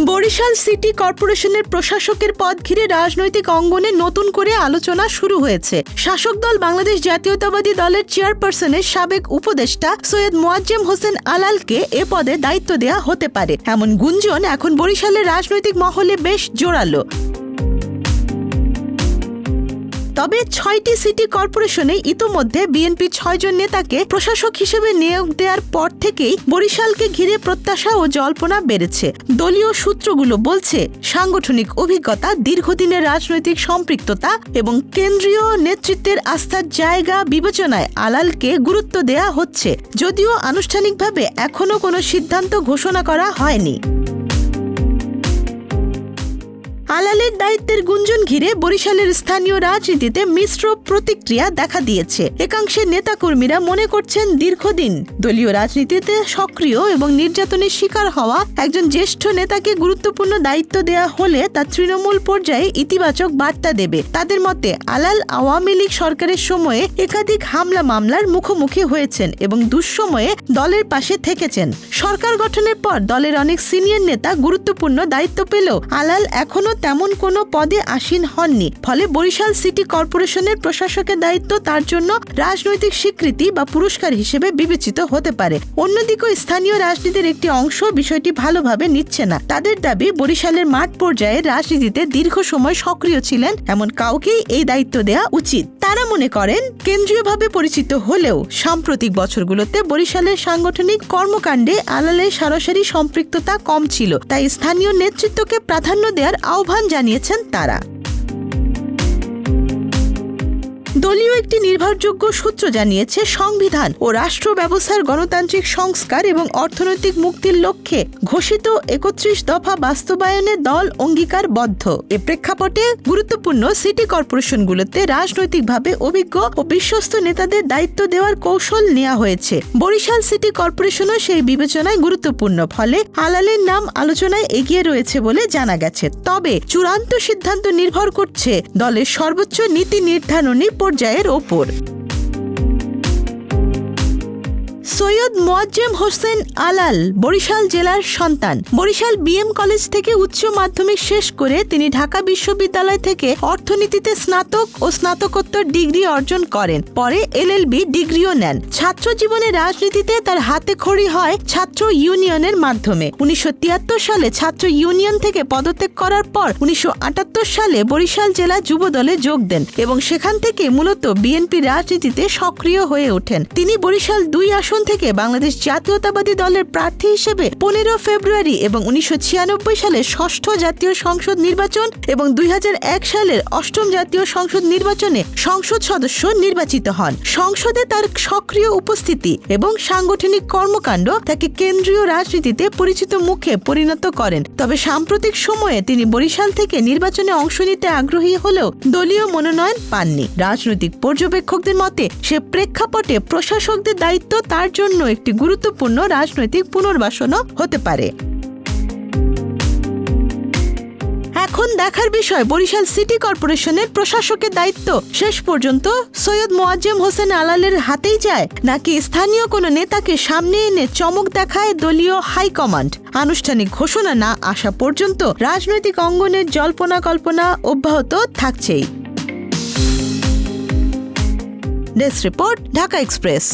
Barishal city কর্পোরেশনের প্রশাসকের পদ ঘিরে রাজনৈতিক অঙ্গনে নতুন করে আলোচনা শুরু হয়েছে। শাসক দল বাংলাদেশ জাতীয়তাবাদী দলের চেয়ারপারসনের সাবেক উপদেষ্টা সৈয়দ মোয়াজ্জেম হোসেন আলালকে এ পদে দায়িত্ব দেয়া হতে পারে, এমন গুঞ্জন এখন বরিশালের রাজনৈতিক মহলে বেশ জোরালো। তবে ৬টি সিটি কর্পোরেশনে ইতোমধ্যে বিএনপি ৬ জন নেতাকে প্রশাসক হিসেবে নিয়োগ দেওয়ার পর থেকেই বরিশালকে ঘিরে প্রত্যাশা ও জল্পনা বেড়েছে। দলীয় সূত্রগুলো বলছে, সাংগঠনিক অভিজ্ঞতা, দীর্ঘদিনের রাজনৈতিক সম্পৃক্ততা এবং কেন্দ্রীয় নেতৃত্বের আস্থার জায়গা বিবেচনায় আলালকে গুরুত্ব দেয়া হচ্ছে, যদিও আনুষ্ঠানিকভাবে এখনো কোনো সিদ্ধান্ত ঘোষণা করা হয়নি। আলালের দায়িত্বের গুঞ্জন ঘিরে বরিশালের স্থানীয় রাজনীতিতে মিশ্র প্রতিক্রিয়া দেখা দিয়েছে। একাংশের নেতাকর্মীরা মনে করছেন, দীর্ঘদিন দলীয় রাজনীতিতে সক্রিয় এবং নির্যাতনের শিকার হওয়া একজন জ্যেষ্ঠ নেতাকে গুরুত্বপূর্ণ দায়িত্ব দেয়া হলে তা তৃণমূল পর্যায়ে ইতিবাচক বার্তা দেবে। তাদের মতে, আলাল আওয়ামী লীগ সরকারের সময়ে একাধিক হামলা মামলার মুখোমুখি হয়েছেন এবং দুঃসময়ে দলের পাশে থেকেছেন। সরকার গঠনের পর দলের অনেক সিনিয়র নেতা গুরুত্বপূর্ণ দায়িত্ব পেলেও আলাল এখনো তেমন কোনো পদে আসীন হননি। ফলে বরিশাল সিটি কর্পোরেশনের প্রশাসকের দায়িত্ব তার জন্য রাজনৈতিক স্বীকৃতি বা পুরস্কার হিসেবে বিবেচিত হতে পারে। অন্যদিকে স্থানীয় রাজনীতির একটি অংশ বিষয়টি ভালোভাবে নিচ্ছে না। তাদের দাবি, বরিশালের মাঠ পর্যায়ে রাজনীতিতে দীর্ঘ সময় সক্রিয় ছিলেন এমন কাউকেই এই দায়িত্ব দেওয়া উচিত। তারা মনে করেন, কেন্দ্রীয়ভাবে পরিচিত হলেও সাম্প্রতিক বছরগুলোতে বরিশালের সাংগঠনিক কর্মকাণ্ডে আলালের সরাসরি সম্পৃক্ততা কম ছিল, তাই স্থানীয় নেতৃত্বকে প্রাধান্য দেওয়ার আহ্বান জানিয়েছেন তারা। দলীয় একটি নির্ভরযোগ্য সূত্র জানিয়েছে, সংবিধান ও রাষ্ট্র ব্যবস্থার গণতান্ত্রিক সংস্কার এবং অর্থনৈতিক মুক্তির লক্ষ্যে ঘোষিত ৩১ দফা বাস্তবায়নে দল অঙ্গীকারবদ্ধ। এ প্রেক্ষাপটে গুরুত্বপূর্ণ সিটি কর্পোরেশনগুলোতে রাজনৈতিকভাবে অভিজ্ঞ ও বিশ্বস্ত নেতাদের দায়িত্ব দেওয়ার কৌশল নেওয়া হয়েছে। বরিশাল সিটি কর্পোরেশনও সেই বিবেচনায় গুরুত্বপূর্ণ, ফলে আলালের নাম আলোচনায় এগিয়ে রয়েছে বলে জানা গেছে। তবে চূড়ান্ত সিদ্ধান্ত নির্ভর করছে দলের সর্বোচ্চ নীতি নির্ধারণী পর্যায়ের ওপর। সৈয়দ মোয়াজ্জেম হোসেন আলাল বরিশাল জেলার সন্তান। বরিশাল বিএম কলেজ থেকে উচ্চ মাধ্যমিক শেষ করে তিনি ঢাকা বিশ্ববিদ্যালয় থেকে অর্থনীতিতে স্নাতক ও স্নাতকোত্তর ডিগ্রি অর্জন করেন। পরে এলএলবি ডিগ্রিও নেন। ছাত্র জীবনে রাজনীতিতে তার হাতে খড়ি হয় ছাত্র ইউনিয়নের মাধ্যমে। ১৯৭৩ সালে ছাত্র ইউনিয়ন থেকে পদত্যাগ করার পর ১৯৭৮ সালে বরিশাল জেলা যুব দলে যোগ দেন এবং সেখান থেকে মূলত বিএনপি রাজনীতিতে সক্রিয় হয়ে ওঠেন। তিনি বরিশাল ২ আসন থেকে বাংলাদেশ জাতীয়তাবাদী দলের প্রার্থী হিসেবে ১৫ ফেব্রুয়ারি এবং ১৯৯৬ সালের ৬ষ্ঠ জাতীয় সংসদ নির্বাচন এবং ২০০১ সালের ৮ম জাতীয় সংসদ নির্বাচনে সংসদ সদস্য নির্বাচিত হন। সংসদে তার সক্রিয় উপস্থিতি এবং সাংগঠনিক কর্মকাণ্ড তাকে কেন্দ্রীয় রাজনীতিতে পরিচিত মুখে পরিণত করেন। তবে সাম্প্রতিক সময়ে তিনি বরিশাল থেকে নির্বাচনে অংশ নিতে আগ্রহী হলেও দলীয় মনোনয়ন পাননি। রাজনৈতিক পর্যবেক্ষকদের মতে, সে প্রেক্ষাপটে প্রশাসকদের দায়িত্ব তার জন্য একটি গুরুত্বপূর্ণ রাজনৈতিক পুনর্বাসনও হতে পারে। এখন দেখার বিষয়, বরিশাল সিটি কর্পোরেশনের প্রশাসকের দায়িত্ব শেষ পর্যন্ত সৈয়দ মোয়াজ্জেম হোসেন আলালের হাতেই যায়, নাকি স্থানীয় কোনো নেতাকে সামনে এনে চমক দেখায় দলীয় হাইকমান্ড। আনুষ্ঠানিক ঘোষণা না আসা পর্যন্ত রাজনৈতিক অঙ্গনের জল্পনা কল্পনা অব্যাহত থাকছেই। Desk report, Dhaka express.